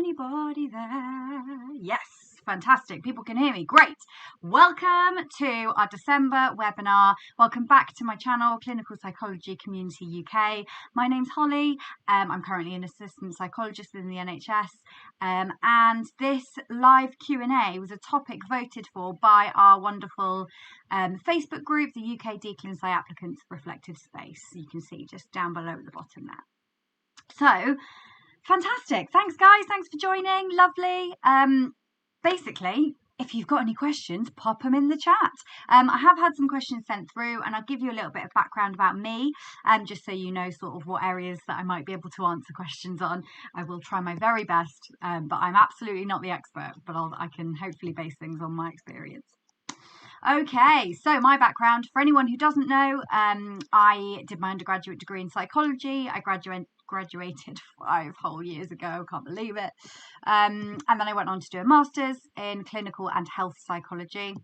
anybody there? Yes, fantastic. People can hear me. Great. Welcome to our December webinar. Welcome back to my channel, Clinical Psychology Community UK. My name's Holly. I'm currently an assistant psychologist within the NHS. And this live Q&A was a topic voted for by our wonderful Facebook group, the UK DClinPsy Applicants Reflective Space. You can see just down below at the bottom there. So, fantastic. Thanks, guys. Thanks for joining. Lovely. Basically, if you've got any questions, pop them in the chat. I have had some questions sent through, and I'll give you a little bit of background about me, just so you know sort of what areas that I might be able to answer questions on. I will try my very best, but I'm absolutely not the expert, but I can hopefully base things on my experience. Okay, so my background, for anyone who doesn't know, I did my undergraduate degree in psychology. I graduated 5 whole years ago, I can't believe it. And then I went on to do a master's in clinical and health psychology.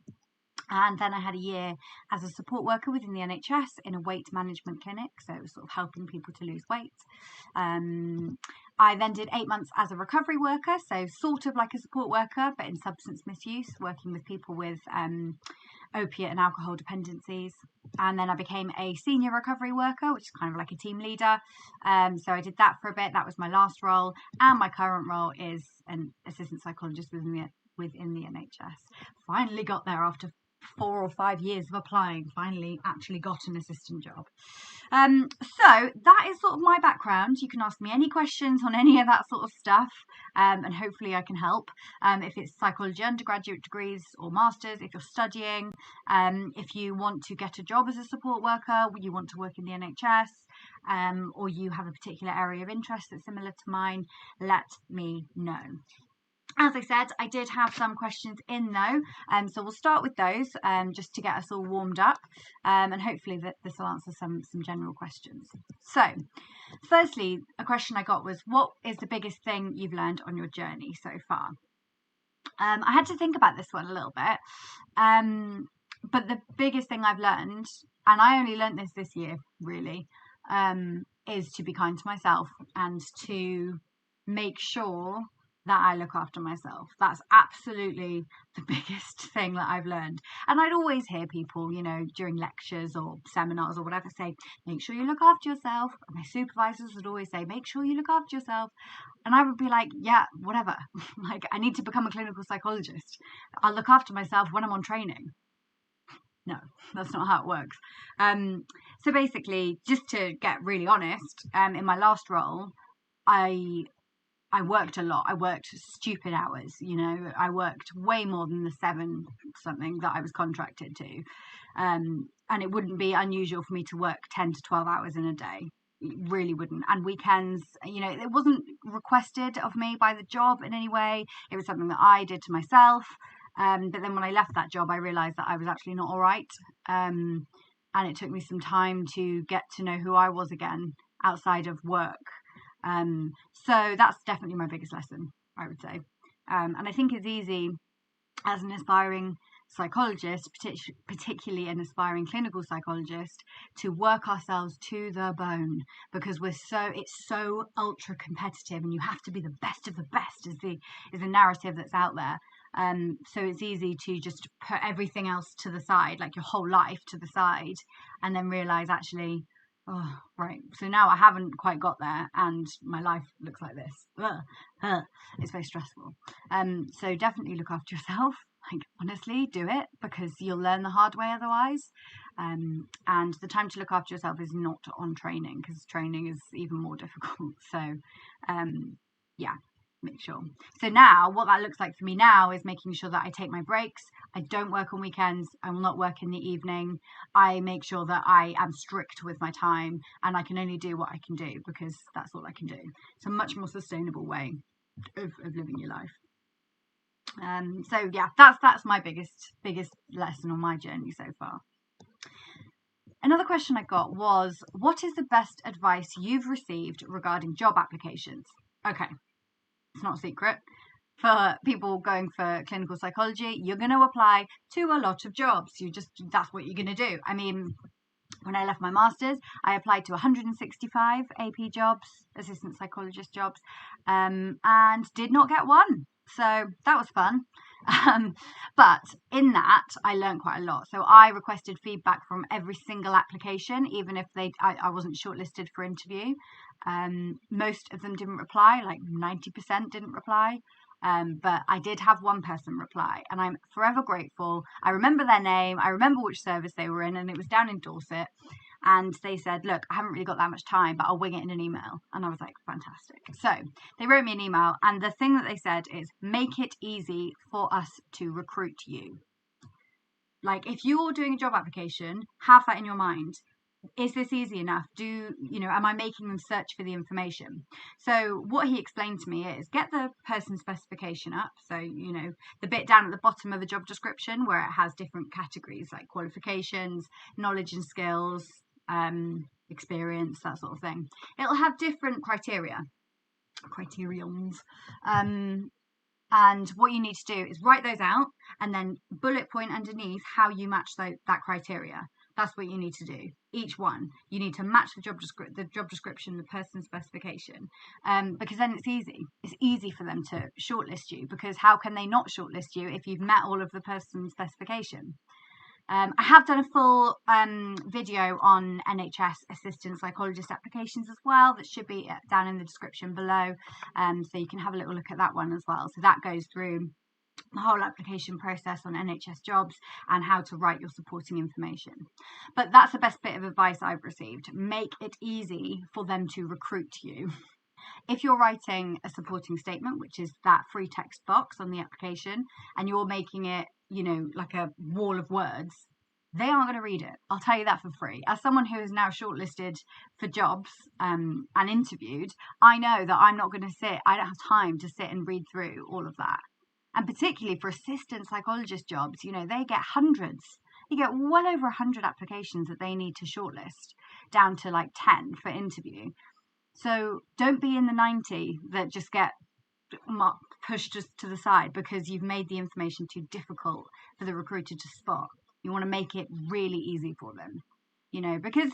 And then I had a year as a support worker within the NHS in a weight management clinic. So it was sort of helping people to lose weight. I then did 8 months as a recovery worker. So sort of like a support worker, but in substance misuse, working with people with opiate and alcohol dependencies. And then I became a senior recovery worker, which is kind of like a team leader. So I did that for a bit. That was my last role. And my current role is an assistant psychologist within the NHS. Finally got there after 4 or 5 years of applying, finally actually got an assistant job. So that is sort of my background. You can ask me any questions on any of that sort of stuff, and hopefully I can help. If it's psychology undergraduate degrees or masters, if you're studying, if you want to get a job as a support worker, you want to work in the NHS, or you have a particular area of interest that's similar to mine, let me know. As I said, I did have some questions in though, so we'll start with those just to get us all warmed up, and hopefully this will answer some general questions. So, firstly, a question I got was, what is the biggest thing you've learned on your journey so far? I had to think about this one a little bit, but the biggest thing I've learned, and I only learned this year really, is to be kind to myself and to make sure that I look after myself. That's absolutely the biggest thing that I've learned. And I'd always hear people, you know, during lectures or seminars or whatever, say, make sure you look after yourself. And my supervisors would always say, make sure you look after yourself. And I would be like, yeah, whatever. Like, I need to become a clinical psychologist. I'll look after myself when I'm on training. No, that's not how it works. So basically, just to get really honest, in my last role, I worked a lot. I worked stupid hours, you know. I worked way more than the 7 something that I was contracted to. And it wouldn't be unusual for me to work 10 to 12 hours in a day. It really wouldn't. And weekends, you know, it wasn't requested of me by the job in any way. It was something that I did to myself. But then when I left that job, I realised that I was actually not all right. And it took me some time to get to know who I was again outside of work. So that's definitely my biggest lesson, I would say. And I think it's easy as an aspiring psychologist, particularly an aspiring clinical psychologist, to work ourselves to the bone because it's so ultra competitive, and you have to be the best of the best is the narrative that's out there. So it's easy to just put everything else to the side, like your whole life to the side, and then realize actually, oh, right. So now I haven't quite got there and my life looks like this. It's very stressful. So definitely look after yourself. Like, honestly, do it because you'll learn the hard way otherwise. And the time to look after yourself is not on training because training is even more difficult. So, yeah. Make sure. So now what that looks like for me now is making sure that I take my breaks. I don't work on weekends. I will not work in the evening. I make sure that I am strict with my time and I can only do what I can do because that's all I can do. It's a much more sustainable way of living your life. So yeah, that's my biggest lesson on my journey so far. Another question I got was, what is the best advice you've received regarding job applications? Okay. It's not a secret. For people going for clinical psychology, you're going to apply to a lot of jobs. That's what you're going to do. I mean, When I left my master's, I applied to 165 AP jobs, assistant psychologist jobs, and did not get one. So that was fun. But in that, I learned quite a lot. So I requested feedback from every single application, even if I wasn't shortlisted for interview. Most of them didn't reply, like 90% didn't reply. But I did have one person reply, and I'm forever grateful. I remember their name, I remember which service they were in, and it was down in Dorset. And they said, look, I haven't really got that much time, but I'll wing it in an email. And I was like, fantastic. So they wrote me an email, and the thing that they said is, make it easy for us to recruit you. Like, if you're doing a job application, have that in your mind. Is this easy enough? Am I making them search for the information? So what he explained to me is, get the person specification up. So, the bit down at the bottom of a job description where it has different categories like qualifications, knowledge and skills, experience, that sort of thing. It'll have different criterions. And what you need to do is write those out and then bullet point underneath how you match that criteria. That's what you need to do. Each one, you need to match the job description, the person specification, because then it's easy. It's easy for them to shortlist you, because how can they not shortlist you if you've met all of the person specification? I have done a full video on NHS assistant psychologist applications as well. That should be down in the description below, so you can have a little look at that one as well. So that goes through the whole application process on NHS jobs and how to write your supporting information. But that's the best bit of advice I've received. Make it easy for them to recruit you. If you're writing a supporting statement, which is that free text box on the application, and you're making it, like a wall of words, they aren't going to read it. I'll tell you that for free. As someone who is now shortlisted for jobs and interviewed, I know that I don't have time to sit and read through all of that. And particularly for assistant psychologist jobs, they get hundreds. You get well over 100 applications that they need to shortlist, down to like 10 for interview. So don't be in the 90 that just get pushed just to the side because you've made the information too difficult for the recruiter to spot. You want to make it really easy for them, because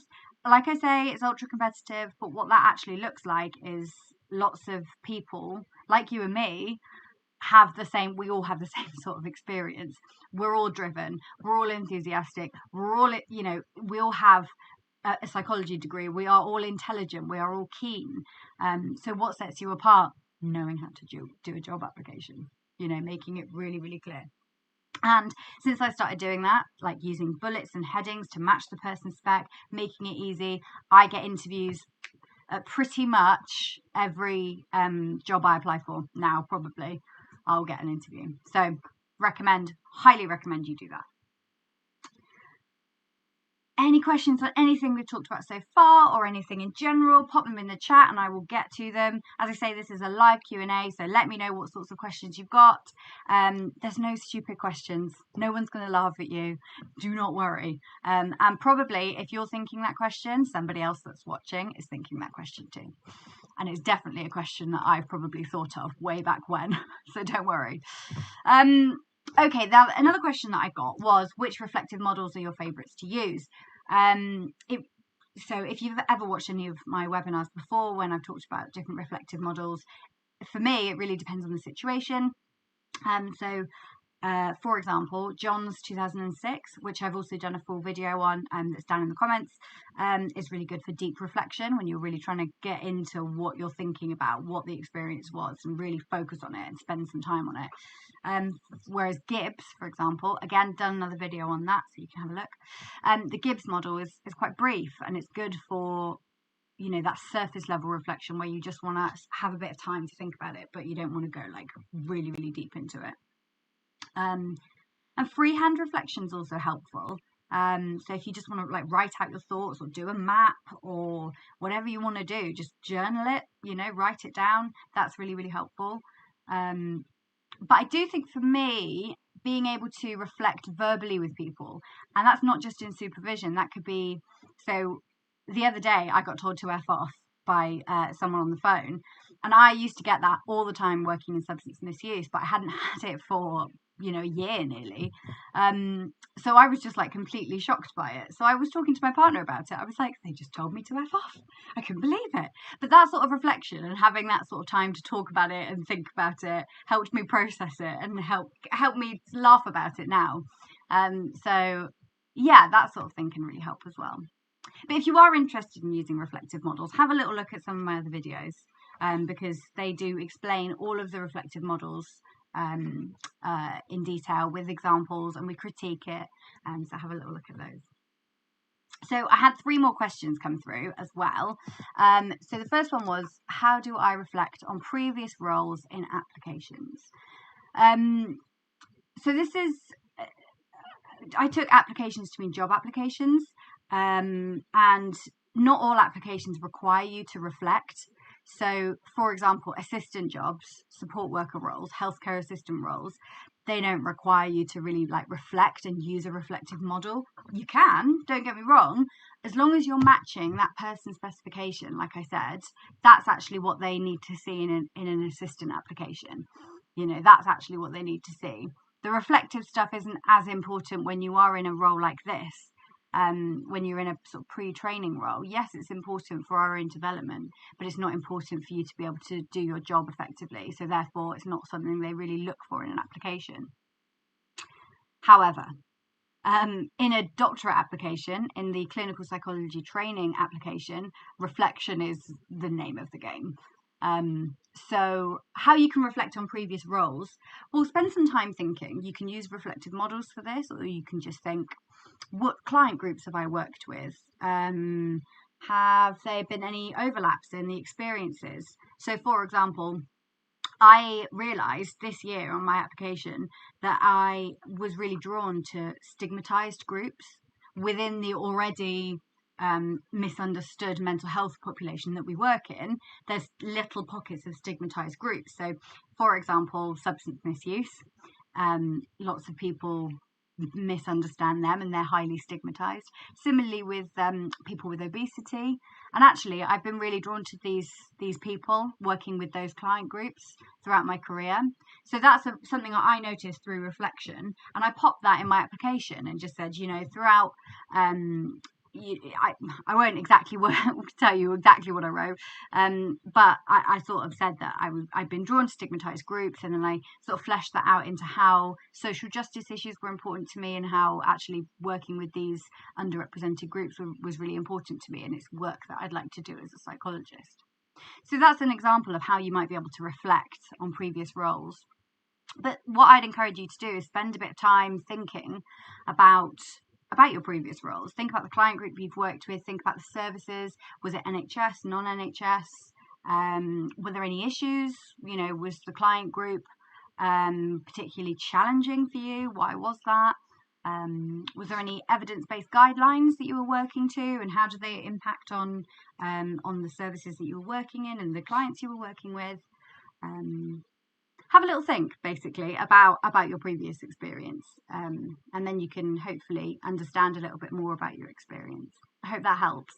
like I say, it's ultra competitive, but what that actually looks like is lots of people like you and me we all have the same sort of experience. We're all driven, we're all enthusiastic, we all have a psychology degree, we are all intelligent, we are all keen. So what sets you apart? Knowing how to do a job application, making it really, really clear. And since I started doing that, like using bullets and headings to match the person's spec, making it easy, I get interviews at pretty much every job I apply for now. Probably I'll get an interview. So highly recommend you do that. Any questions on anything we've talked about so far, or anything in general, pop them in the chat and I will get to them. As I say, this is a live Q&A, so let me know what sorts of questions you've got. There's no stupid questions. No one's going to laugh at you. Do not worry. And probably if you're thinking that question, somebody else that's watching is thinking that question too. And it's definitely a question that I've probably thought of way back when, so don't worry. Okay, now another question that I got was, which reflective models are your favourites to use? So if you've ever watched any of my webinars before when I've talked about different reflective models, for me, it really depends on the situation. For example, John's 2006, which I've also done a full video on, that's down in the comments, is really good for deep reflection when you're really trying to get into what you're thinking about, what the experience was, and really focus on it and spend some time on it. Whereas Gibbs, for example, again, done another video on that, so you can have a look. The Gibbs model is quite brief, and it's good for that surface level reflection where you just want to have a bit of time to think about it, but you don't want to go like really, really deep into it. And freehand reflection is also helpful. So if you just want to like write out your thoughts or do a map or whatever you want to do, just journal it, write it down. That's really, really helpful. But I do think for me, being able to reflect verbally with people, and that's not just in supervision, that could be, so the other day I got told to F off by someone on the phone, And I used to get that all the time working in substance misuse, but I hadn't had it for, a year nearly. So I was just like completely shocked by it. So I was talking to my partner about it. I was like, they just told me to F off. I couldn't believe it. But that sort of reflection and having that sort of time to talk about it and think about it helped me process it and help me laugh about it now. So yeah, that sort of thing can really help as well. But if you are interested in using reflective models, have a little look at some of my other videos, because they do explain all of the reflective models in detail with examples, and we critique it. So have a little look at those. So I had 3 more questions come through as well. So the first one was, how do I reflect on previous roles in applications? So this is, I took applications to mean job applications, and not all applications require you to reflect. So, for example, assistant jobs, support worker roles, healthcare assistant roles, they don't require you to really like reflect and use a reflective model. You can, don't get me wrong, as long as you're matching that person's specification, like I said, that's actually what they need to see in an assistant application. That's actually what they need to see. The reflective stuff isn't as important when you are in a role like this. When you're in a sort of pre-training role, yes, it's important for our own development, but it's not important for you to be able to do your job effectively. So therefore, it's not something they really look for in an application. However, in a doctorate application, in the clinical psychology training application, reflection is the name of the game. So how you can reflect on previous roles, well, spend some time thinking. You can use reflective models for this, or you can just think, what client groups have I worked with? Have there been any overlaps in the experiences? So, for example, I realised this year on my application that I was really drawn to stigmatised groups within the already misunderstood mental health population that we work in. There's little pockets of stigmatised groups. So, for example, substance misuse. Lots of people misunderstand them and they're highly stigmatized. Similarly with people with obesity, and actually I've been really drawn to these people, working with those client groups throughout my career. So that's something that I noticed through reflection, and I popped that in my application and just said, throughout I won't exactly tell you exactly what I wrote, but I sort of said that I'd been drawn to stigmatized groups, and then I sort of fleshed that out into how social justice issues were important to me and how actually working with these underrepresented groups was really important to me, and it's work that I'd like to do as a psychologist. So that's an example of how you might be able to reflect on previous roles. But what I'd encourage you to do is spend a bit of time thinking about your previous roles. Think about the client group you've worked with. Think about the services. Was it NHS, non-NHS? Were there any issues? Was the client group particularly challenging for you? Why was that? Was there any evidence-based guidelines that you were working to, and how do they impact on the services that you were working in and the clients you were working with? Have a little think, basically, about your previous experience, and then you can hopefully understand a little bit more about your experience. I hope that helps.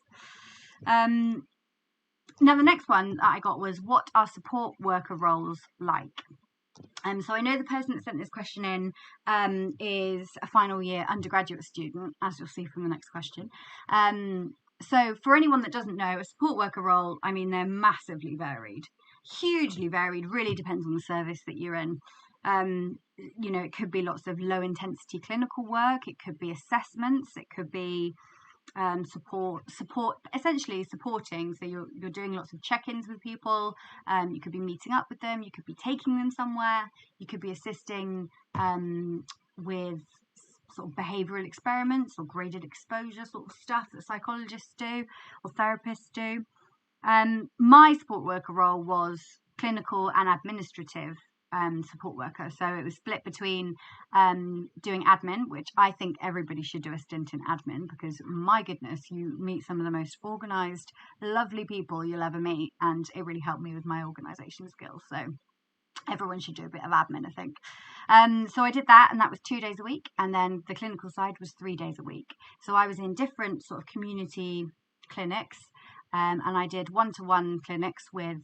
Now, the next one that I got was, what are support worker roles like? So I know the person that sent this question in is a final year undergraduate student, as you'll see from the next question. So for anyone that doesn't know, a support worker role, I mean, they're massively varied. Hugely varied, really depends on the service that you're in. It could be lots of low intensity clinical work, it could be assessments, it could be support, essentially supporting. So you're doing lots of check-ins with people, you could be meeting up with them, you could be taking them somewhere, you could be assisting with sort of behavioural experiments or graded exposure sort of stuff that psychologists do or therapists do. My support worker role was clinical and administrative support worker. So it was split between doing admin, which I think everybody should do a stint in admin, because my goodness, you meet some of the most organised, lovely people you'll ever meet, and it really helped me with my organisation skills. So everyone should do a bit of admin, I think. So I did that, and that was 2 days a week, and then the clinical side was 3 days a week. So I was in different sort of community clinics, and I did one-to-one clinics with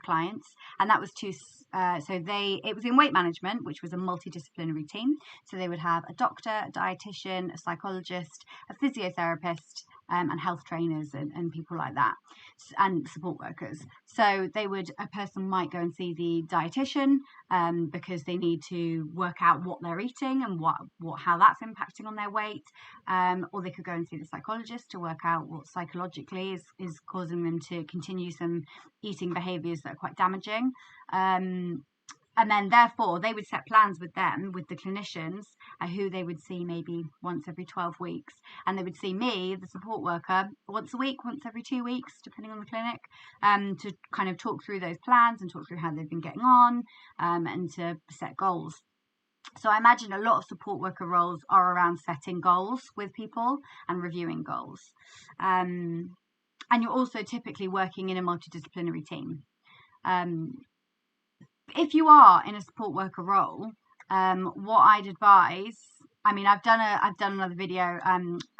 clients, and that was it was in weight management, which was a multidisciplinary team. So they would have a doctor, a dietitian, a psychologist, a physiotherapist, and health trainers and people like that, and support workers. So a person might go and see the dietitian because they need to work out what they're eating and how that's impacting on their weight, or they could go and see the psychologist to work out what psychologically is causing them to continue some eating behaviors that are quite damaging. And then therefore they would set plans with the clinicians, who they would see maybe once every 12 weeks. And they would see me, the support worker, once a week, once every 2 weeks, depending on the clinic, to kind of talk through those plans and talk through how they've been getting on, and to set goals. So I imagine a lot of support worker roles are around setting goals with people and reviewing goals. And you're also typically working in a multidisciplinary team. If you are in a support worker role, what I'd advise, I've done another video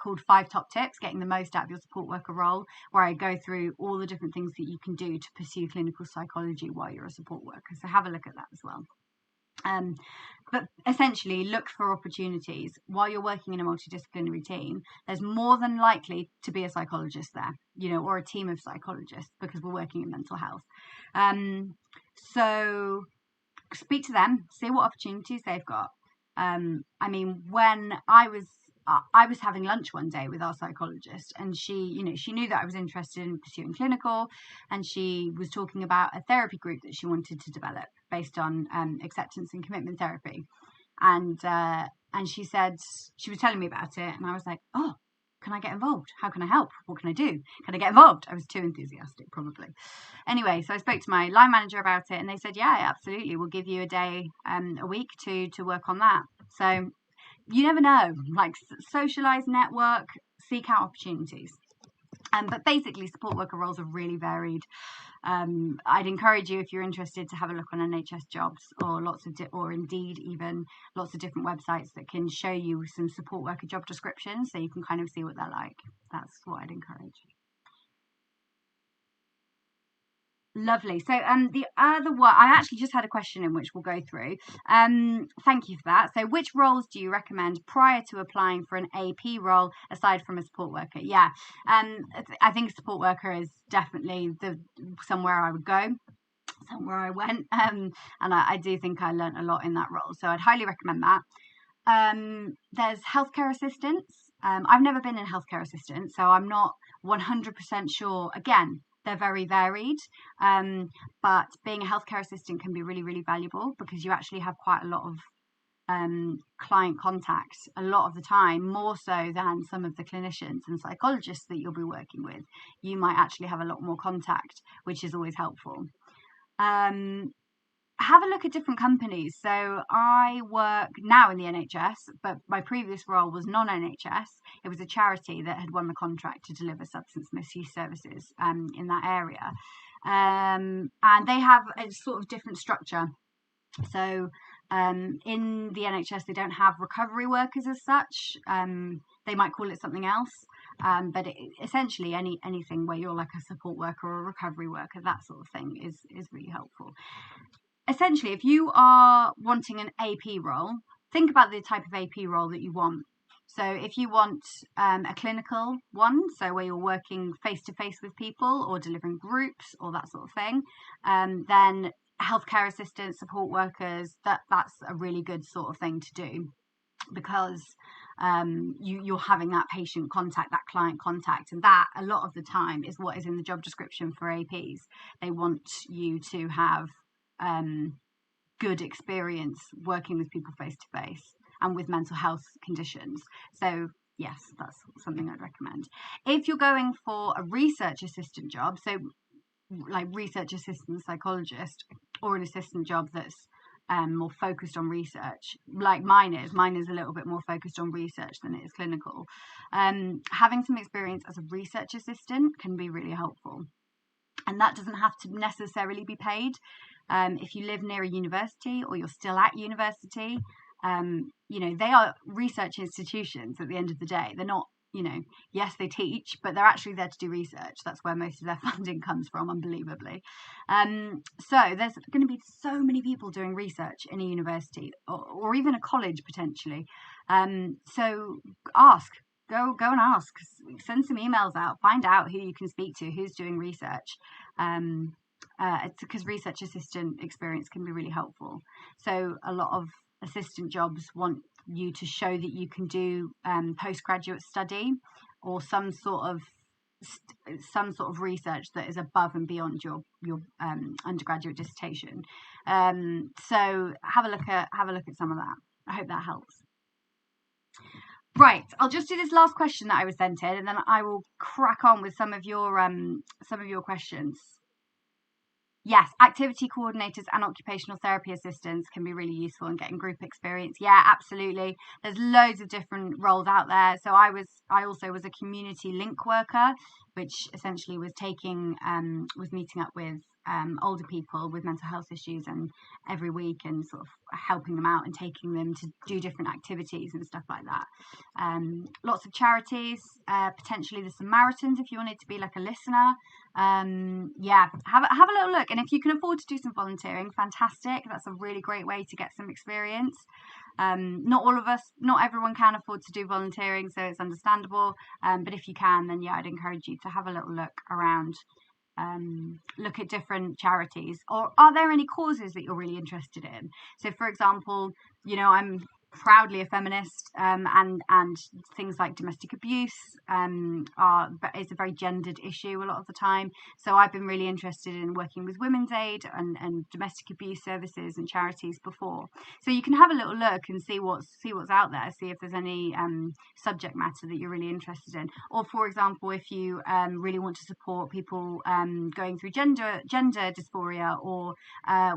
called 5 Top Tips, Getting the Most Out of Your Support Worker Role, where I go through all the different things that you can do to pursue clinical psychology while you're a support worker. So have a look at that as well. But essentially, look for opportunities. While you're working in a multidisciplinary team, there's more than likely to be a psychologist there, or a team of psychologists, because we're working in mental health. So speak to them, see what opportunities they've got. When I was having lunch one day with our psychologist, and she knew that I was interested in pursuing clinical, and she was talking about a therapy group that she wanted to develop based on acceptance and commitment therapy. And she said, she was telling me about it, and I was like, oh, can I get involved? How can I help? What can I do? Can I get involved? I was too enthusiastic, probably. Anyway, so I spoke to my line manager about it, and they said, yeah, absolutely. We'll give you a day a week to work on that. So you never know, socialize, network, seek out opportunities. But basically, support worker roles are really varied. I'd encourage you, if you're interested, to have a look on NHS jobs, or or Indeed, even lots of different websites that can show you some support worker job descriptions, so you can kind of see what they're like. That's what I'd encourage. Lovely. So the other one, I actually just had a question in which we'll go through. Thank you for that. So which roles do you recommend prior to applying for an AP role, aside from a support worker? Yeah, I think support worker is definitely somewhere I would go, somewhere I went, and I do think I learned a lot in that role. So I'd highly recommend that. There's healthcare assistants. I've never been a healthcare assistant, so I'm not 100% sure. Again, they're very varied, but being a healthcare assistant can be really, really valuable, because you actually have quite a lot of client contact a lot of the time, more so than some of the clinicians and psychologists that you'll be working with. You might actually have a lot more contact, which is always helpful. Have a look at different companies. So I work now in the NHS, but my previous role was non-NHS. It was a charity that had won the contract to deliver substance misuse services in that area. And they have a sort of different structure. So in the NHS, they don't have recovery workers as such. They might call it something else. But essentially anything where you're like a support worker or a recovery worker, that sort of thing is really helpful. Essentially, if you are wanting an AP role, think about the type of AP role that you want. So if you want a clinical one, so where you're working face-to-face with people or delivering groups or that sort of thing, then healthcare assistants, support workers, that's a really good sort of thing to do, because you're having that patient contact, that client contact, and that a lot of the time is what is in the job description for APs. They want you to have good experience working with people face to face and with mental health conditions. So yes, that's something I'd recommend. If you're going for a research assistant job, so like research assistant psychologist, or an assistant job that's more focused on research, like mine is a little bit more focused on research than it is clinical. Having some experience as a research assistant can be really helpful, and that doesn't have to necessarily be paid. If you live near a university, or you're still at university, they are research institutions at the end of the day. They're not, you know, yes, they teach, but they're actually there to do research. That's where most of their funding comes from, unbelievably. So there's going to be so many people doing research in a university or even a college potentially. So ask. Go and ask. Send some emails out. Find out who you can speak to, who's doing research. It's because research assistant experience can be really helpful. So a lot of assistant jobs want you to show that you can do postgraduate study or some sort of research that is above and beyond your undergraduate dissertation. So have a look at some of that. I hope that helps. Right, I'll just do this last question that I was sent in, and then I will crack on with some of your questions. Yes, activity coordinators and occupational therapy assistants can be really useful in getting group experience. Yeah, absolutely. There's loads of different roles out there. So I also was a community link worker, which essentially was meeting up with older people with mental health issues and every week and sort of helping them out and taking them to do different activities and stuff like that. Lots of charities, potentially the Samaritans if you wanted to be like a listener. Yeah, have a little look, and if you can afford to do some volunteering, fantastic. That's a really great way to get some experience. Not everyone can afford to do volunteering, so it's understandable, but if you can, then yeah, I'd encourage you to have a little look around. Look at different charities, or are there any causes that you're really interested in? So for example, you know, I'm proudly a feminist, and things like domestic abuse is a very gendered issue a lot of the time. So I've been really interested in working with Women's Aid and domestic abuse services and charities before. So you can have a little look and see what's out there, see if there's any subject matter that you're really interested in. Or for example, if you really want to support people going through gender dysphoria or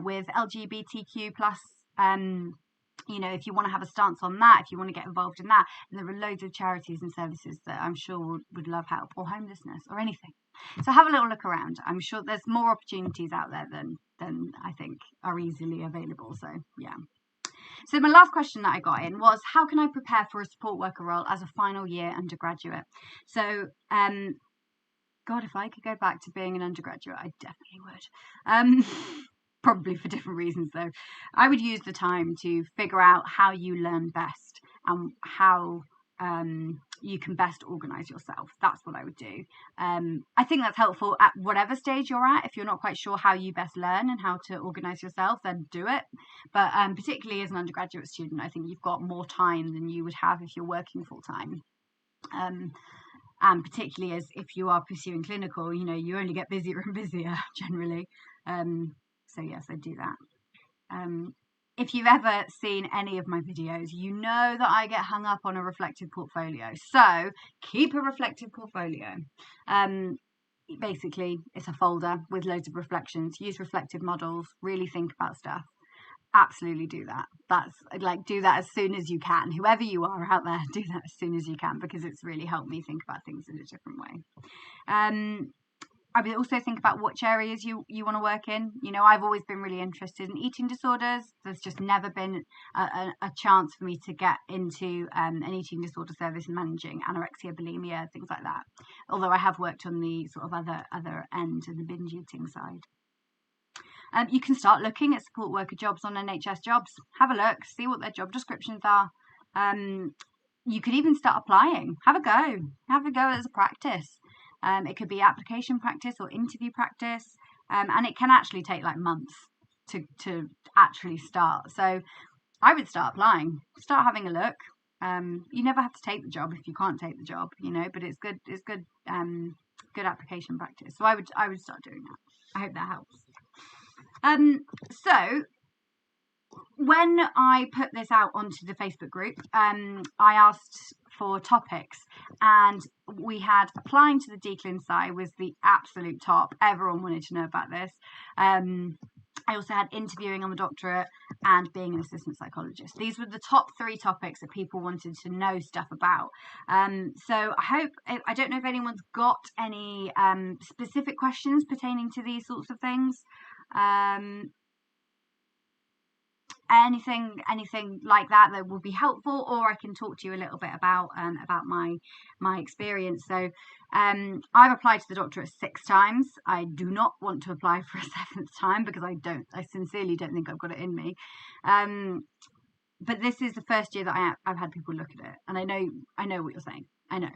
with LGBTQ plus you know, if you want to have a stance on that, if you want to get involved in that, and there are loads of charities and services that I'm sure would love help, or homelessness or anything. So have a little look around. I'm sure there's more opportunities out there than I think are easily available. So yeah. So my last question that I got in was, how can I prepare for a support worker role as a final year undergraduate? So God, if I could go back to being an undergraduate, I definitely would. Probably for different reasons though. I would use the time to figure out how you learn best and how you can best organise yourself. That's what I would do. I think that's helpful at whatever stage you're at. If you're not quite sure how you best learn and how to organise yourself, then do it. But particularly as an undergraduate student, I think you've got more time than you would have if you're working full time. And particularly as if you are pursuing clinical, you know, you only get busier and busier generally. So yes, I do that. If you've ever seen any of my videos, you know that I get hung up on a reflective portfolio. So keep a reflective portfolio. Basically, it's a folder with loads of reflections. Use reflective models. Really think about stuff. Absolutely do that. Do that as soon as you can. Whoever you are out there, do that as soon as you can, because it's really helped me think about things in a different way. I would also think about which areas you want to work in. You know, I've always been really interested in eating disorders. There's just never been a chance for me to get into an eating disorder service and managing anorexia, bulimia, things like that. Although I have worked on the sort of other end and the binge eating side. You can start looking at support worker jobs on NHS Jobs. Have a look, see what their job descriptions are. You could even start applying. Have a go as a practice. It could be application practice or interview practice, and it can actually take like months to actually start. So I would start applying, start having a look. You never have to take the job if you can't take the job, you know, but it's good application practice. So I would start doing that. I hope that helps. So when I put this out onto the Facebook group, I asked for topics, and we had applying to the DClinPsy was the absolute top. Everyone wanted to know about this. I also had interviewing on the doctorate and being an assistant psychologist. These were the top 3 topics that people wanted to know stuff about. So I don't know if anyone's got any specific questions pertaining to these sorts of things. anything like that would be helpful, or I can talk to you a little bit about my experience. So I've applied to the doctorate 6 times. I do not want to apply for a 7th time because I sincerely don't think I've got it in me. But this is the first year that I've had people look at it, and I know what you're saying. I know.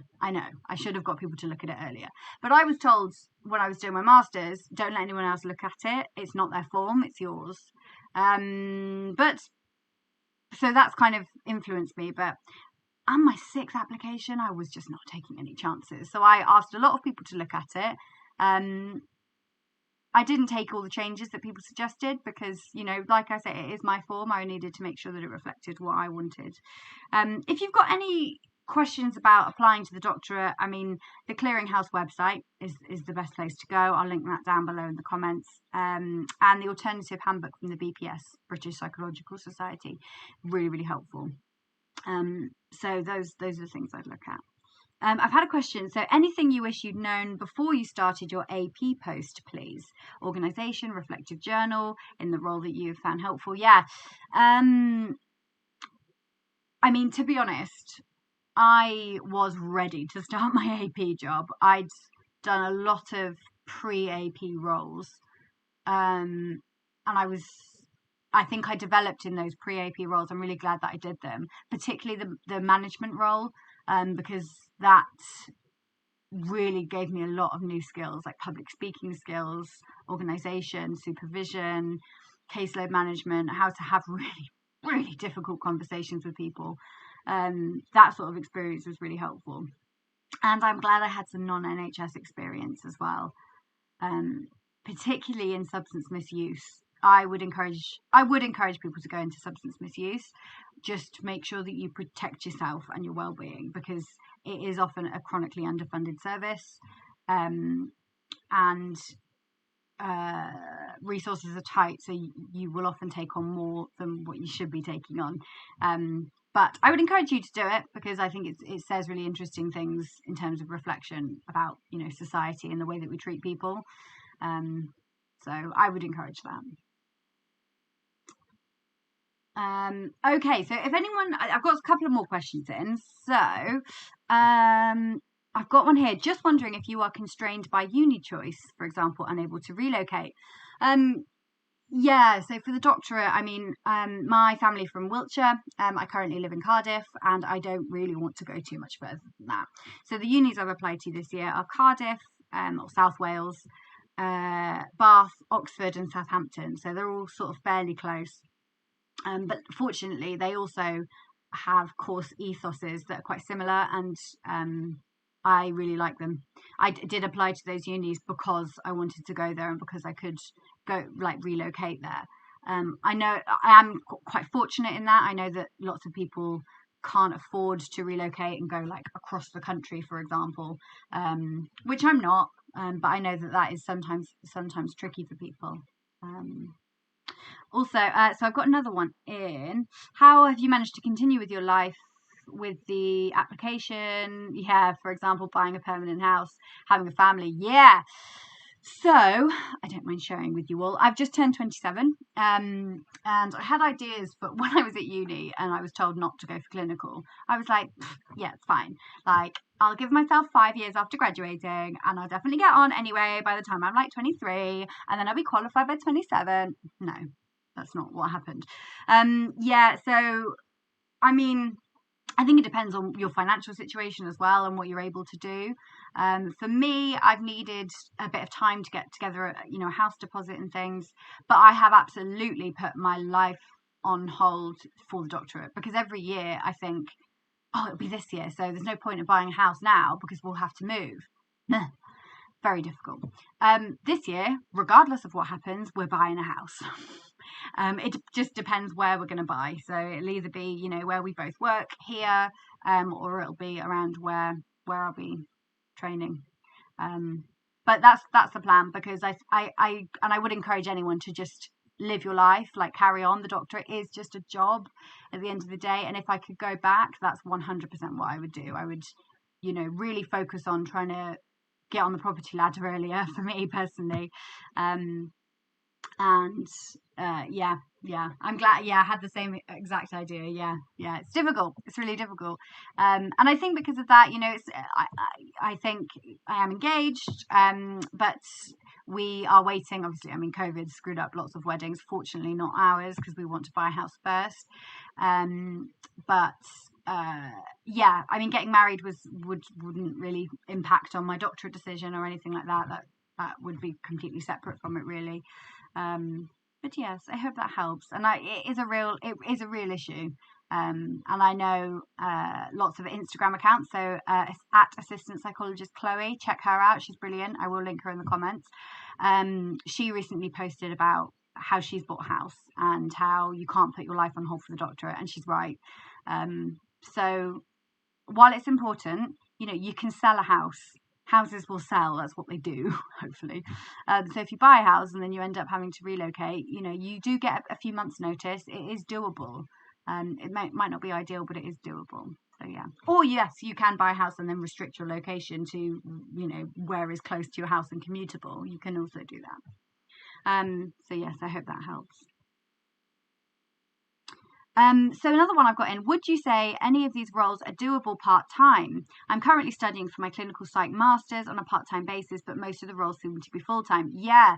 I should have got people to look at it earlier. But I was told when I was doing my master's, don't let anyone else look at it. It's not their form, it's yours. But so that's kind of influenced me. But on my 6th application, I was just not taking any chances. So I asked a lot of people to look at it. I didn't take all the changes that people suggested because, like I say, it is my form. I needed to make sure that it reflected what I wanted. If you've got any questions about applying to the doctorate, I mean, the Clearinghouse website is the best place to go. I'll link that down below in the comments. And the alternative handbook from the BPS, British Psychological Society, really, really helpful. So those are the things I'd look at. I've had a question. So anything you wish you'd known before you started your AP post, please? Organisation, reflective journal, in the role that you've found helpful. Yeah. I mean, to be honest, I was ready to start my AP job. I'd done a lot of pre-AP roles. And I think I developed in those pre-AP roles. I'm really glad that I did them, particularly the management role, because that really gave me a lot of new skills, like public speaking skills, organisation, supervision, caseload management, how to have really, really difficult conversations with people. That sort of experience was really helpful. And I'm glad I had some non-NHS experience as well, particularly in substance misuse. I would encourage people to go into substance misuse. Just make sure that you protect yourself and your well-being, because it is often a chronically underfunded service, and resources are tight, so you will often take on more than what you should be taking on. But I would encourage you to do it, because I think it says really interesting things in terms of reflection about society and the way that we treat people. So I would encourage that. Okay, so if anyone, I've got a couple of more questions in. So I've got one here. Just wondering if you are constrained by uni choice, for example, unable to relocate. Yeah, so for the doctorate, I mean, my family from Wiltshire. I currently live in Cardiff, and I don't really want to go too much further than that. So the unis I've applied to this year are Cardiff, or South Wales, Bath, Oxford, and Southampton. So they're all sort of fairly close. But fortunately, they also have course ethoses that are quite similar, and I really like them. I did apply to those unis because I wanted to go there and because I could go relocate there. I know I am quite fortunate in that. I know that lots of people can't afford to relocate and go across the country, for example, which I'm not. But I know that is sometimes tricky for people. Also, so I've got another one in. How have you managed to continue with your life with the application? Yeah, for example, buying a permanent house, having a family. Yeah. So I don't mind sharing with you all. I've just turned 27, and I had ideas, but when I was at uni and I was told not to go for clinical, I was like, yeah, it's fine. I'll give myself 5 years after graduating, and I'll definitely get on anyway by the time I'm 23, and then I'll be qualified by 27. No, that's not what happened. Yeah, so I mean, I think it depends on your financial situation as well and what you're able to do. For me, I've needed a bit of time to get together, a house deposit and things. But I have absolutely put my life on hold for the doctorate, because every year I think, oh, it'll be this year, so there's no point in buying a house now because we'll have to move. Very difficult. This year, regardless of what happens, we're buying a house. It just depends where we're going to buy. So it'll either be, where we both work here, or it'll be around where I'll be training. But that's the plan, because I would encourage anyone to just live your life, carry on. The doctorate is just a job at the end of the day. And if I could go back, that's 100% what I would do. I would, really focus on trying to get on the property ladder earlier, for me personally. Yeah, Yeah, I'm glad. Yeah, I had the same exact idea. Yeah, it's difficult. It's really difficult. And I think because of that, it's I think I am engaged. But we are waiting. Obviously, I mean, COVID screwed up lots of weddings. Fortunately, not ours because we want to buy a house first. But yeah, I mean, getting married wouldn't really impact on my doctorate decision or anything like that. That would be completely separate from it, really. But yes, I hope that helps. And it is a real issue. And I know lots of Instagram accounts. So at assistant psychologist Chloe, check her out. She's brilliant. I will link her in the comments. She recently posted about how she's bought a house and how you can't put your life on hold for the doctorate, and she's right. So while it's important, you can sell a house. Houses will sell. That's what they do, hopefully. So if you buy a house and then you end up having to relocate, you do get a few months' notice. It is doable. It might not be ideal, but it is doable. So yeah. Or yes, you can buy a house and then restrict your location to, where is close to your house and commutable. You can also do that. So yes, I hope that helps. So another one I've got in, would you say any of these roles are doable part-time? I'm currently studying for my clinical psych masters on a part-time basis, but most of the roles seem to be full-time. Yeah,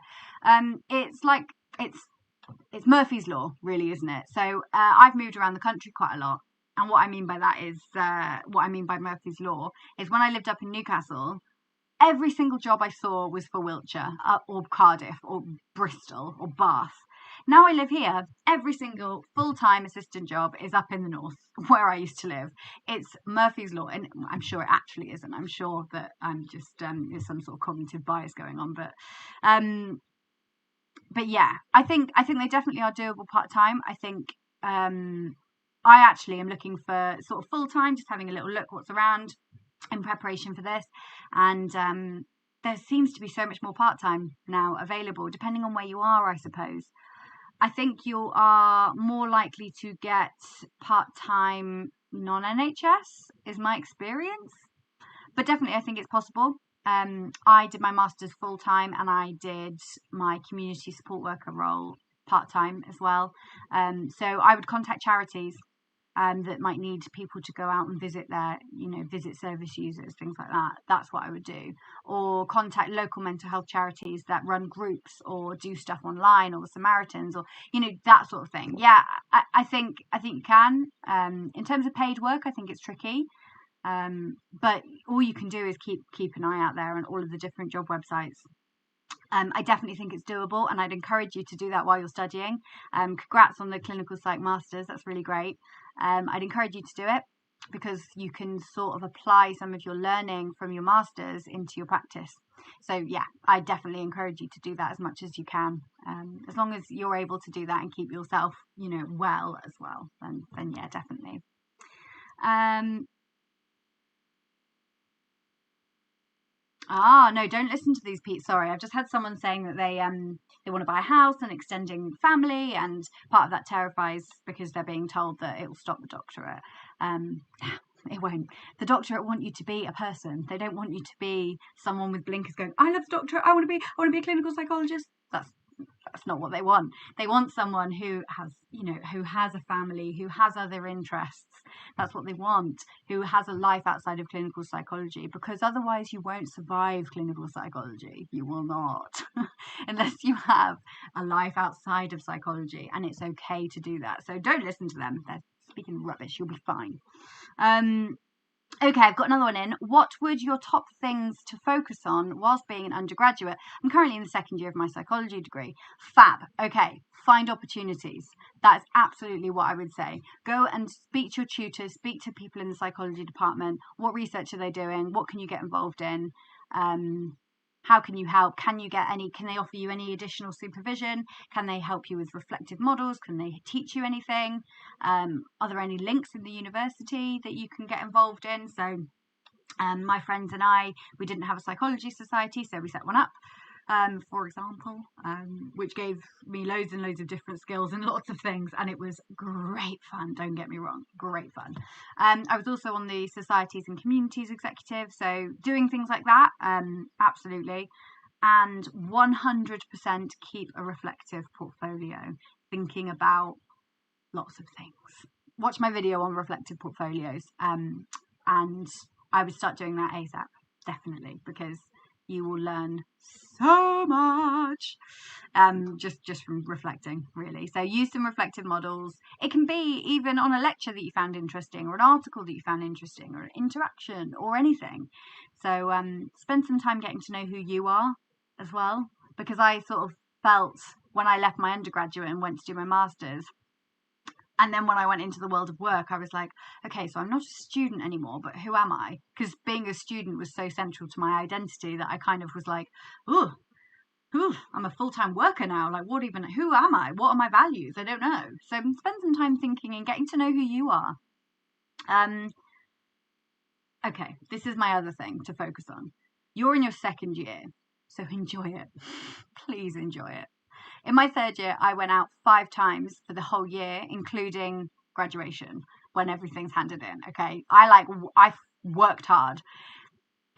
it's like, it's Murphy's Law, really, isn't it? So I've moved around the country quite a lot. And what I mean by that is, what I mean by Murphy's Law is when I lived up in Newcastle, every single job I saw was for Wiltshire or Cardiff or Bristol or Bath. Now I live here, every single full-time assistant job is up in the north, where I used to live. It's Murphy's Law, and I'm sure it actually isn't. I'm sure that I'm just there's some sort of cognitive bias going on, but yeah, I think they definitely are doable part-time. I think I actually am looking for sort of full-time, just having a little look what's around in preparation for this, and there seems to be so much more part-time now available, depending on where you are, I suppose. I think you are more likely to get part-time non-NHS, is my experience. But definitely, I think it's possible. I did my master's full-time and I did my community support worker role part-time as well. So I would contact charities that might need people to go out and visit their, visit service users, things like that. That's what I would do. Or contact local mental health charities that run groups or do stuff online, or the Samaritans, or, that sort of thing. Yeah, I think you can. In terms of paid work, I think it's tricky. But all you can do is keep an eye out there on all of the different job websites. I definitely think it's doable, and I'd encourage you to do that while you're studying. Congrats on the clinical psych masters, that's really great. I'd encourage you to do it because you can sort of apply some of your learning from your masters into your practice. So yeah, I definitely encourage you to do that as much as you can. As long as you're able to do that and keep yourself, well as well, then yeah, definitely. No, don't listen to these people. Sorry, I've just had someone saying that they want to buy a house and extending family, and part of that terrifies because they're being told that it will stop the doctorate. It won't. The doctorate want you to be a person. They don't want you to be someone with blinkers going, I love the doctorate, I want to be a clinical psychologist. That's not what they want. They want someone who has a family, who has other interests. That's what they want, who has a life outside of clinical psychology, because otherwise you won't survive clinical psychology. You will not, unless you have a life outside of psychology, and it's okay to do that. So don't listen to them. They're speaking rubbish. You'll be fine. Okay, I've got another one in. What would your top things to focus on whilst being an undergraduate? I'm currently in the second year of my psychology degree. Fab. Okay, find opportunities. That's absolutely what I would say. Go and speak to your tutors, speak to people in the psychology department. What research are they doing? What can you get involved in? How can you help? Can they offer you any additional supervision? Can they help you with reflective models? Can they teach you anything? Are there any links in the university that you can get involved in? So my friends and I, we didn't have a psychology society, so we set one up, for example, which gave me loads and loads of different skills and lots of things, and it was great fun, don't get me wrong, great fun. I was also on the Societies and Communities Executive, so doing things like that, absolutely. And 100% keep a reflective portfolio. thinking about lots of things. Watch my video on reflective portfolios, and I would start doing that ASAP, definitely, because you will learn so much just from reflecting, really. So use some reflective models. It can be even on a lecture that you found interesting, or an article that you found interesting, or an interaction, or anything. So spend some time getting to know who you are as well, because I sort of felt when I left my undergraduate and went to do my master's, and then when I went into the world of work, I was like, okay, so I'm not a student anymore, but who am I? Because being a student was so central to my identity that I kind of was like, ooh, I'm a full-time worker now. Like, who am I? What are my values? I don't know. So spend some time thinking and getting to know who you are. Okay, this is my other thing to focus on. You're in your second year, so enjoy it. Please enjoy it. In my third year, I went out 5 times for the whole year, including graduation, when everything's handed in. Okay, I worked hard.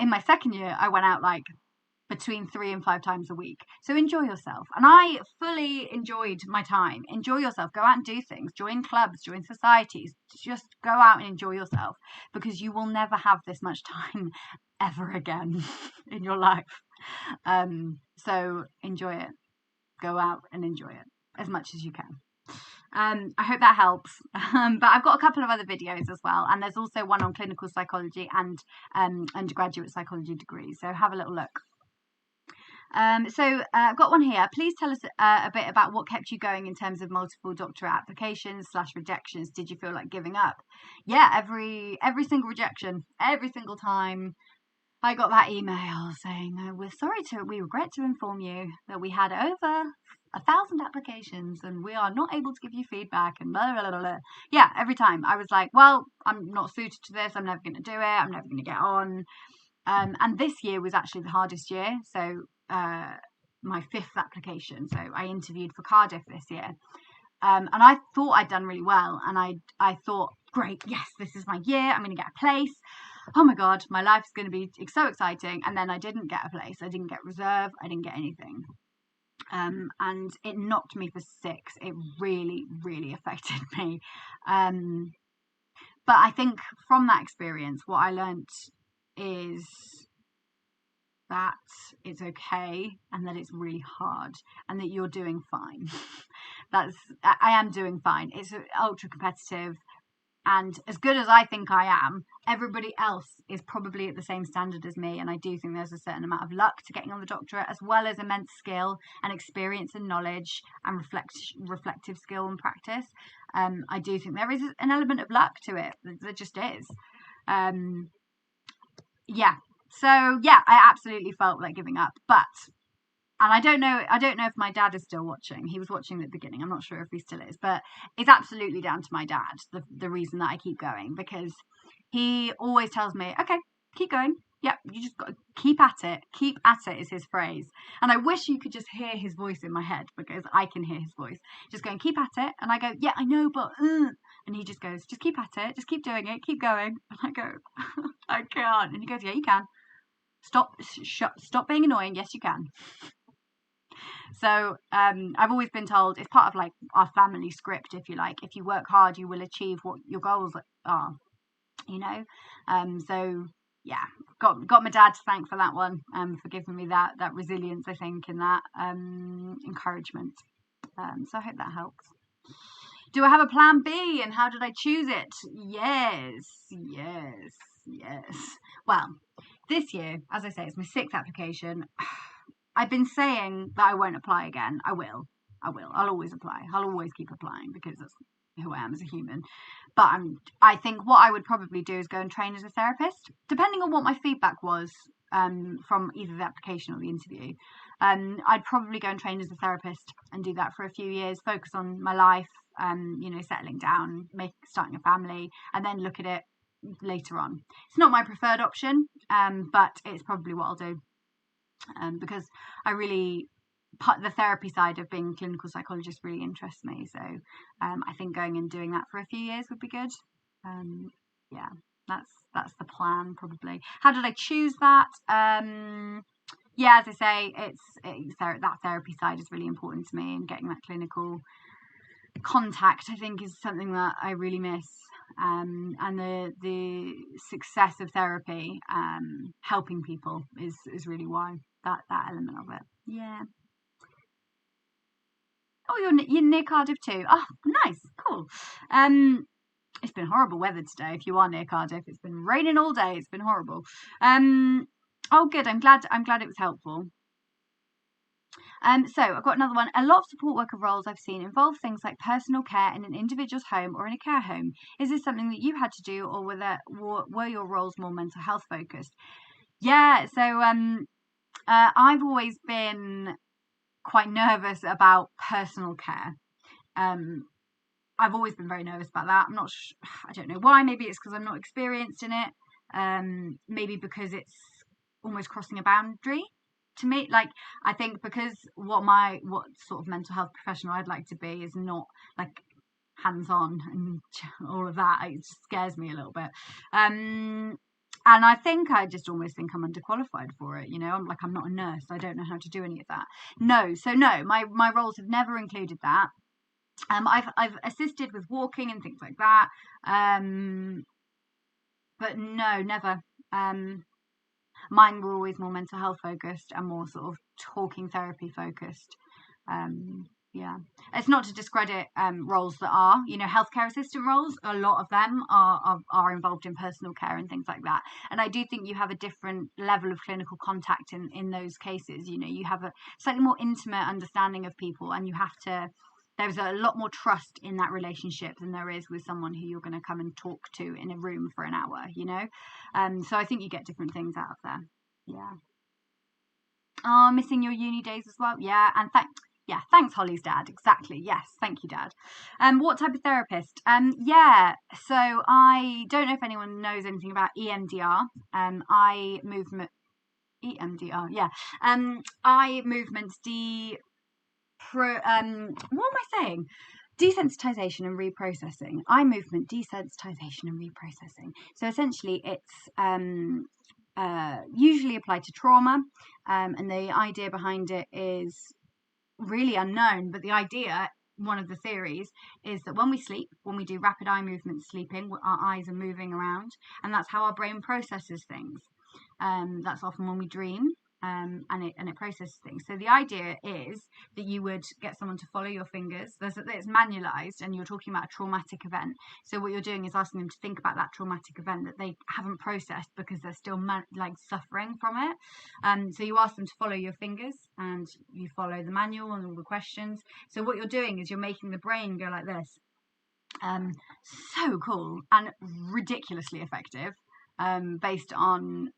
In my second year, I went out like between 3 and 5 times a week. So enjoy yourself. And I fully enjoyed my time. Enjoy yourself. Go out and do things. Join clubs, join societies. Just go out and enjoy yourself, because you will never have this much time ever again in your life. So enjoy it. Go out and enjoy it as much as you can. I hope that helps. But I've got a couple of other videos as well, and there's also one on clinical psychology and undergraduate psychology degrees, so have a little look. So I've got one here. Please tell us a bit about what kept you going in terms of multiple doctorate applications / rejections. Did you feel like giving up? Yeah, every single rejection, every single time I got that email saying, we regret to inform you that we had over 1,000 applications and we are not able to give you feedback, and blah, blah, blah, blah. Yeah, every time I was like, well, I'm not suited to this. I'm never going to do it. I'm never going to get on. And this year was actually the hardest year. So my 5th application. So I interviewed for Cardiff this year. And I thought I'd done really well. And I thought, great, yes, this is my year. I'm going to get a place. Oh my God, my life's going to be so exciting. And then I didn't get a place. I didn't get reserve. I didn't get anything. And it knocked me for 6. It really, really affected me. But I think from that experience, what I learned is that it's okay, and that it's really hard, and that you're doing fine. I am doing fine. It's ultra competitive, and as good as I think I am, everybody else is probably at the same standard as me. And I do think there's a certain amount of luck to getting on the doctorate, as well as immense skill and experience and knowledge and reflective skill and practice. I do think there is an element of luck to it. There just is. Yeah. So yeah, I absolutely felt like giving up, and I don't know if my dad is still watching. He was watching at the beginning. I'm not sure if he still is, but it's absolutely down to my dad, the reason that I keep going, because he always tells me, okay, keep going. Yep, you just got to keep at it. Keep at it is his phrase. And I wish you could just hear his voice in my head, because I can hear his voice. Just going, keep at it. And I go, yeah, I know, but... And he just goes, just keep at it. Just keep doing it. Keep going. And I go, I can't. And he goes, yeah, you can. Stop being annoying. Yes, you can. So I've always been told it's part of like our family script, if you like. If you work hard, you will achieve what your goals are, you know. So yeah, got my dad to thank for that one, for giving me that resilience, I think, and that encouragement. So I hope that helps. Do I have a plan B, and how did I choose it? Yes. Well, this year, as I say, it's my 6th application. I've been saying that I won't apply again. I will. I'll always apply. I'll always keep applying, because that's who I am as a human. But I think what I would probably do is go and train as a therapist, depending on what my feedback was from either the application or the interview. I'd probably go and train as a therapist and do that for a few years, focus on my life, settling down, starting a family, and then look at it later on. It's not my preferred option, but it's probably what I'll do, because the therapy side of being a clinical psychologist really interests me. So I think going and doing that for a few years would be good. Yeah, that's the plan, probably. How did I choose that? Yeah, as I say, that therapy side is really important to me, and getting that clinical contact, I think, is something that I really miss. And the success of therapy, helping people is really why that element of it. Yeah. Oh, you're near Cardiff too. Oh, nice, cool. It's been horrible weather today. If you are near Cardiff, it's been raining all day. It's been horrible. Oh, good. I'm glad it was helpful. So I've got another one. A lot of support worker roles I've seen involve things like personal care in an individual's home or in a care home. Is this something that you had to do, or were your roles more mental health focused? Yeah. So I've always been quite nervous about personal care. I've always been very nervous about that. I don't know why. Maybe it's because I'm not experienced in it. Maybe because it's almost crossing a boundary to me. Like, I think because what sort of mental health professional I'd like to be is not like hands-on and all of that. It just scares me a little bit. And I just almost think I'm underqualified for it. You know, I'm not a nurse. I don't know how to do any of that. No, my roles have never included that. I've assisted with walking and things like that. But no, never. Mine were always more mental health focused and more sort of talking therapy focused. Yeah, it's not to discredit roles that are, healthcare assistant roles. A lot of them are involved in personal care and things like that. And I do think you have a different level of clinical contact in those cases. You have a slightly more intimate understanding of people, and there's a lot more trust in that relationship than there is with someone who you're going to come and talk to in a room for an hour, So I think you get different things out of there. Yeah. Oh, missing your uni days as well. Yeah. And thanks, Holly's dad. Exactly. Yes. Thank you, Dad. What type of therapist? Yeah. So I don't know if anyone knows anything about EMDR. Eye movement. EMDR. Yeah. Eye movements. What am I saying? Desensitization and reprocessing. Eye movement desensitization and reprocessing. So essentially, it's usually applied to trauma, and the idea behind it is really unknown. But the idea, one of the theories, is that when we sleep, when we do rapid eye movement sleeping, our eyes are moving around, and that's how our brain processes things. That's often when we dream. And it processes things. So the idea is that you would get someone to follow your fingers. It's manualized, and you're talking about a traumatic event. So what you're doing is asking them to think about that traumatic event that they haven't processed because they're still suffering from it. So you ask them to follow your fingers, and you follow the manual and all the questions. So what you're doing is you're making the brain go like this. So cool and ridiculously effective, based on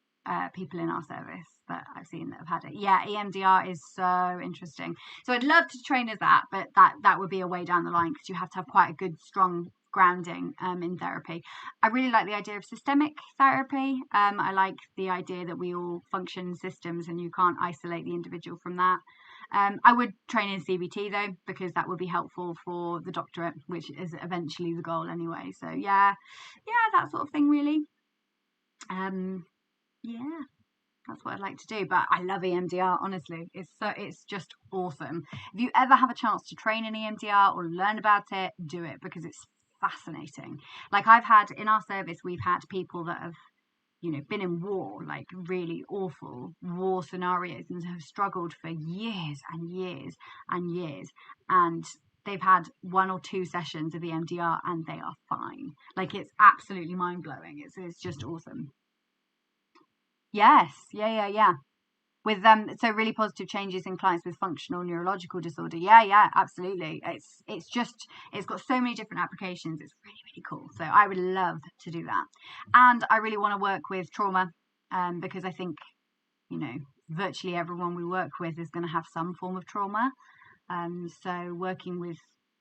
people in our service that I've seen that have had it. Yeah, EMDR is so interesting. So I'd love to train as that, but that would be a way down the line, because you have to have quite a good, strong grounding in therapy. I really like the idea of systemic therapy. I like the idea that we all function in systems and you can't isolate the individual from that. I would train in CBT though, because that would be helpful for the doctorate, which is eventually the goal anyway. So yeah, that sort of thing really. Yeah, that's what I'd like to do. But I love EMDR, honestly. It's just awesome. If you ever have a chance to train in EMDR or learn about it, do it, because it's fascinating. Like, in our service, we've had people that have, been in war, like really awful war scenarios, and have struggled for years and years and years. And they've had 1 or 2 sessions of EMDR and they are fine. Like, it's absolutely mind-blowing. It's just awesome. Yes, yeah. With so really positive changes in clients with functional neurological disorder. Yeah, absolutely. It's got so many different applications. It's really, really cool. So I would love to do that. And I really want to work with trauma, because I think, virtually everyone we work with is going to have some form of trauma. So working with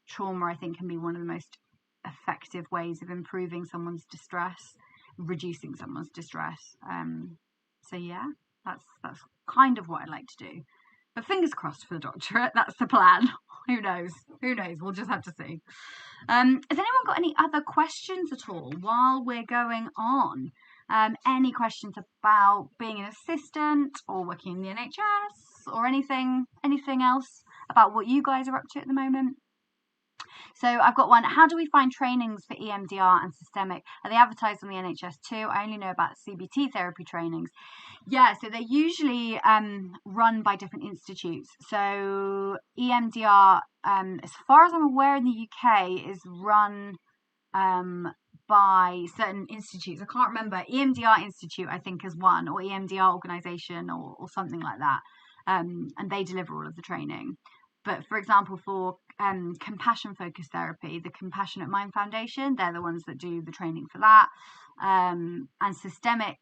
trauma, I think, can be one of the most effective ways of improving someone's distress, reducing someone's distress. So yeah, that's kind of what I'd like to do. But fingers crossed for the doctorate. That's the plan. Who knows? We'll just have to see. Has anyone got any other questions at all while we're going on? Any questions about being an assistant or working in the NHS, or anything else about what you guys are up to at the moment? So I've got one. How do we find trainings for EMDR and systemic? Are they advertised on the NHS too? I only know about CBT therapy trainings. Yeah, so they're usually run by different institutes. So EMDR, as far as I'm aware in the UK, is run by certain institutes. I can't remember. EMDR Institute, I think, is one, or EMDR organisation, or something like that. And they deliver all of the training. But for example, for compassion focused therapy, the Compassionate Mind Foundation, they're the ones that do the training for that. And systemic,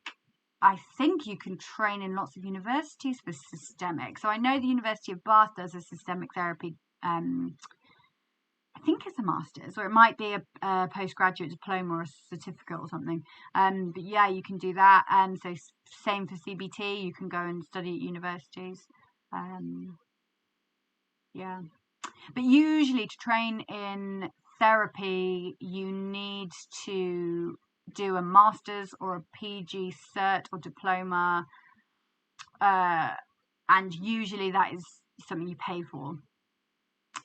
I think you can train in lots of universities for systemic. So I know the University of Bath does a systemic therapy. I think it's a master's, or it might be a postgraduate diploma or a certificate or something. But yeah, you can do that. So same for CBT, you can go and study at universities. Yeah, but usually to train in therapy, you need to do a master's or a PG cert or diploma, and usually that is something you pay for.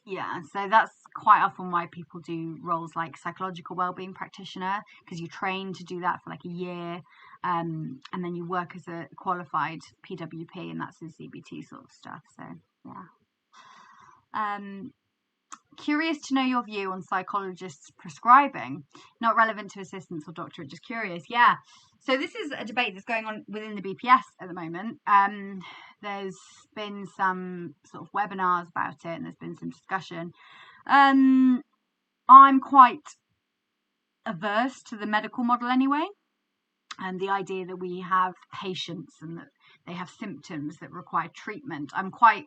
Yeah, so that's quite often why people do roles like psychological wellbeing practitioner, because you train to do that for like a year, and then you work as a qualified PWP, and that's the CBT sort of stuff. So yeah. Curious to know your view on psychologists prescribing, not relevant to assistants or doctorate, just curious. Yeah, so this is a debate that's going on within the BPS at the moment. There's been some sort of webinars about it, and there's been some discussion. I'm quite averse to the medical model anyway, and the idea that we have patients and that they have symptoms that require treatment. I'm quite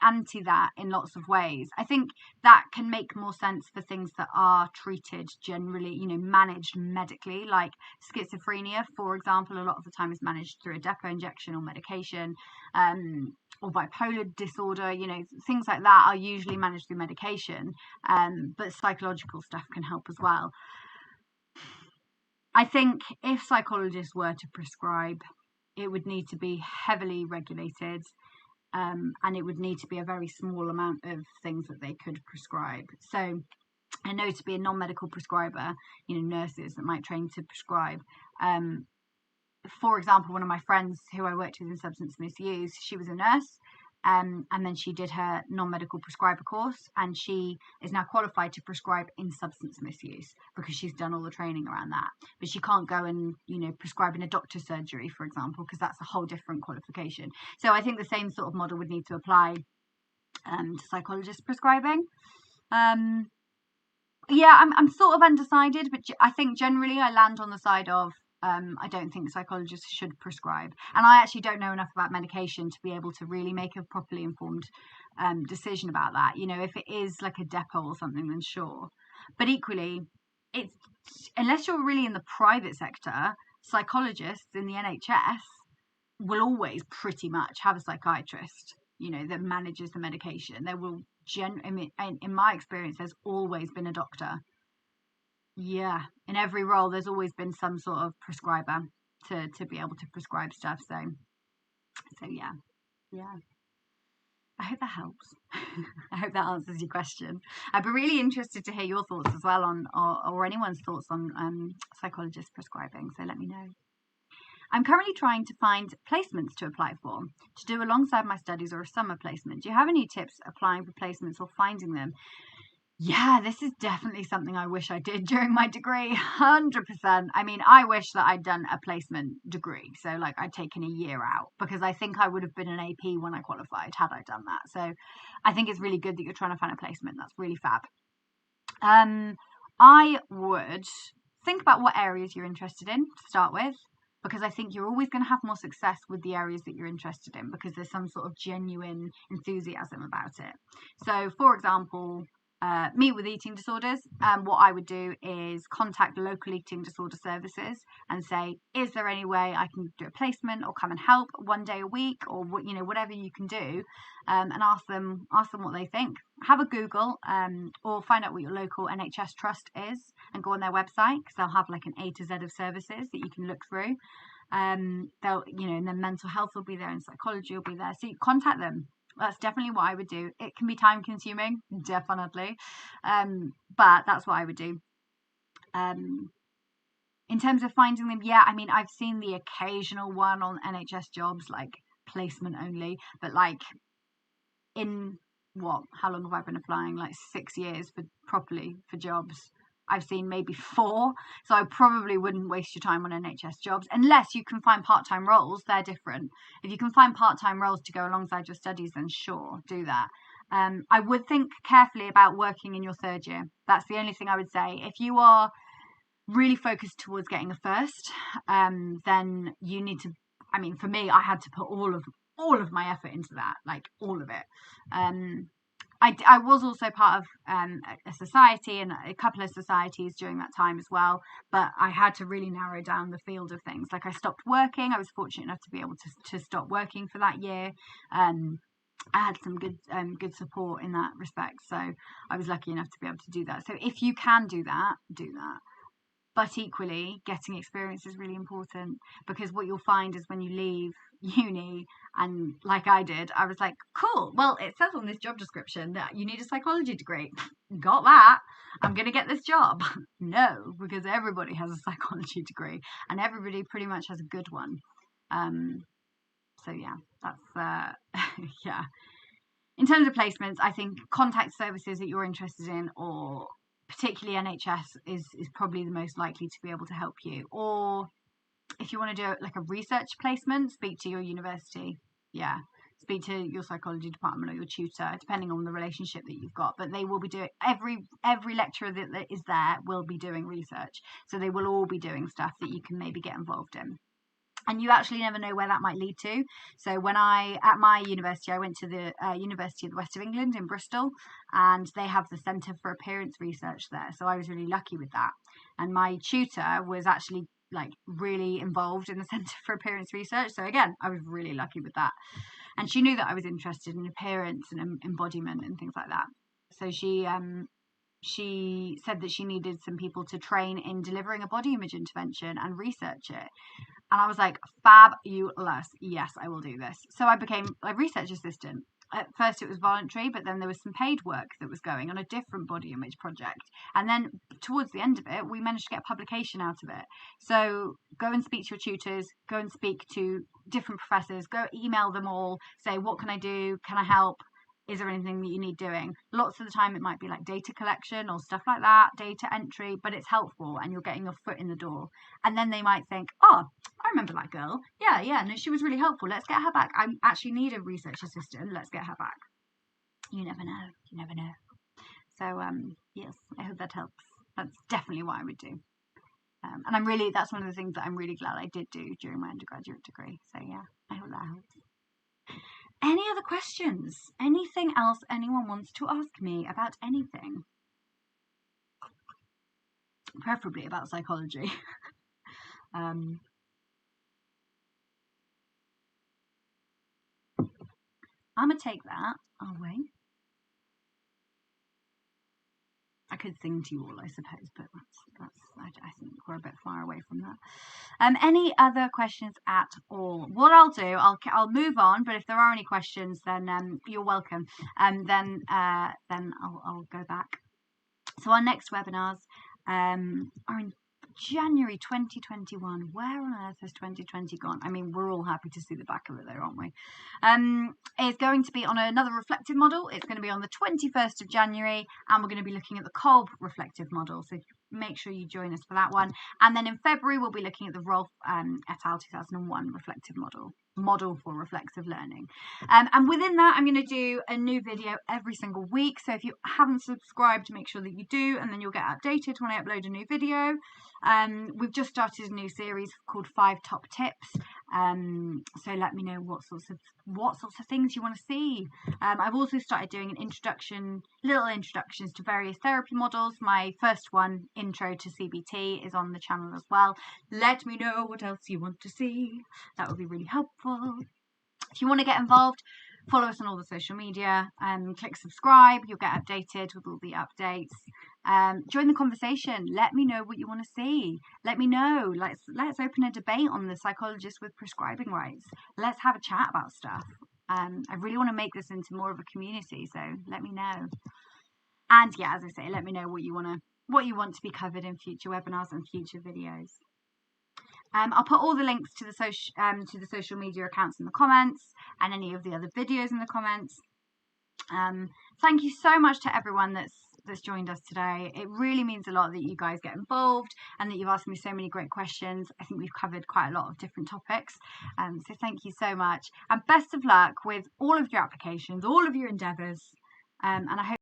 anti that in lots of ways. I think that can make more sense for things that are treated generally, managed medically, like schizophrenia, for example. A lot of the time is managed through a depot injection or medication, or bipolar disorder, things like that are usually managed through medication, but psychological stuff can help as well. I think if psychologists were to prescribe, it would need to be heavily regulated. And it would need to be a very small amount of things that they could prescribe. So I know to be a non-medical prescriber, nurses that might train to prescribe. For example, one of my friends who I worked with in substance misuse, she was a nurse, and then she did her non-medical prescriber course, and she is now qualified to prescribe in substance misuse because she's done all the training around that. But she can't go and prescribe in a doctor's surgery, for example, because that's a whole different qualification. So I think the same sort of model would need to apply to psychologist prescribing. Yeah, I'm sort of undecided, but I think generally I land on the side of I don't think psychologists should prescribe, and I actually don't know enough about medication to be able to really make a properly informed decision about that. If it is like a depot or something, then sure. But equally, it's unless you're really in the private sector, psychologists in the NHS will always pretty much have a psychiatrist, that manages the medication. There will in my experience, there's always been a doctor. Yeah, in every role, there's always been some sort of prescriber to be able to prescribe stuff. So yeah. I hope that helps. I hope that answers your question. I'd be really interested to hear your thoughts as well on, or anyone's thoughts on psychologist prescribing. So let me know. I'm currently trying to find placements to apply for, to do alongside my studies or a summer placement. Do you have any tips applying for placements or finding them? Yeah, this is definitely something I wish I did during my degree, 100%. I mean, I wish that I'd done a placement degree. So like I'd taken a year out, because I think I would have been an AP when I qualified had I done that. So I think it's really good that you're trying to find a placement. That's really fab. I would think about what areas you're interested in to start with, because I think you're always going to have more success with the areas that you're interested in, because there's some sort of genuine enthusiasm about it. So for example, me with eating disorders, what I would do is contact local eating disorder services and say, is there any way I can do a placement or come and help one day a week, or whatever you can do, and ask them what they think. Have a Google, or find out what your local NHS trust is and go on their website, because they'll have like an A to Z of services that you can look through. They'll, and then mental health will be there and psychology will be there. So you contact them. That's definitely what I would do. It can be time consuming, definitely, but that's what I would do. In terms of finding them, yeah, I mean, I've seen the occasional one on NHS jobs, like placement only, but like in how long have I been applying? Like 6 years for jobs. I've seen maybe 4, so I probably wouldn't waste your time on NHS jobs unless you can find part-time roles. They're different. If you can find part-time roles to go alongside your studies, then sure, do that. I would think carefully about working in your 3rd year. That's the only thing I would say. If you are really focused towards getting a first, then you need to, I mean, for me, I had to put all of my effort into that, like all of it. I was also part of a society and a couple of societies during that time as well, but I had to really narrow down the field of things. Like I stopped working. I was fortunate enough to be able to stop working for that year. I had some good support in that respect, so I was lucky enough to be able to do that. So if you can do that, do that. But equally, getting experience is really important, because what you'll find is when you leave uni, and like I did, I was like, cool, well, it says on this job description that you need a psychology degree. Got that. I'm going to get this job. No, because everybody has a psychology degree and everybody pretty much has a good one. So yeah, that's, yeah. In terms of placements, I think contact services that you're interested in, or particularly NHS, is probably the most likely to be able to help you. Or if you want to do like a research placement, speak to your university. Yeah, speak to your psychology department or your tutor, depending on the relationship that you've got. But they will be doing, every lecturer that is there will be doing research, so they will all be doing stuff that you can maybe get involved in. And you actually never know where that might lead to. So at my university, I went to the University of the West of England in Bristol, and they have the Centre for Appearance Research there. So I was really lucky with that. And my tutor was actually like really involved in the Centre for Appearance Research. So again, I was really lucky with that. And she knew that I was interested in appearance and embodiment and things like that. So she said that she needed some people to train in delivering a body image intervention and research it. And I was like, fabulous. Yes, I will do this. So I became a research assistant. At first it was voluntary, but then there was some paid work that was going on a different body image project. And then towards the end of it, we managed to get a publication out of it. So go and speak to your tutors, go and speak to different professors, go email them all, say, what can I do? Can I help? Is there anything that you need doing? Lots of the time it might be like data collection or stuff like that, data entry, but it's helpful and you're getting your foot in the door. And then they might think, oh, I remember that girl. Yeah, no, she was really helpful. Let's get her back. I actually need a research assistant. Let's get her back. You never know. So, yes, I hope that helps. That's definitely what I would do. And that's one of the things that I'm really glad I did do during my undergraduate degree. So yeah, I hope that helps. Any other questions? Anything else anyone wants to ask me about anything? Preferably about psychology. I'm going to take that away. I could sing to you all, I suppose, but I think we're a bit far away from that. Any other questions at all? What I'll do, I'll move on, but if there are any questions, then you're welcome. Then I'll go back. So our next webinars are in January 2021. Where on earth has 2020 gone? I mean, we're all happy to see the back of it though, aren't we? It's going to be on another reflective model. It's going to be on the 21st of January, and we're going to be looking at the Kolb reflective model. So make sure you join us for that one. And then in February, we'll be looking at the Rolf et al. 2001 reflective model for reflexive learning. And within that, I'm going to do a new video every single week. So if you haven't subscribed, make sure that you do, and then you'll get updated when I upload a new video. We've just started a new series called 5 Top Tips. So let me know what sorts of things you want to see. I've also started doing little introductions to various therapy models. My first one, Intro to CBT, is on the channel as well. Let me know what else you want to see. That would be really helpful. If you want to get involved, follow us on all the social media, click subscribe. You'll get updated with all the updates. Join the conversation. Let me know what you want to see. Let me know. Let's open a debate on the psychologist with prescribing rights. Let's have a chat about stuff. I really want to make this into more of a community, so let me know. And yeah, as I say, let me know what you want to be covered in future webinars and future videos. I'll put all the links to the social media accounts in the comments, and any of the other videos in the comments. Thank you so much to everyone that's joined us today. It really means a lot that you guys get involved and that you've asked me so many great questions. I think we've covered quite a lot of different topics. So thank you so much, and best of luck with all of your applications, all of your endeavours. And I hope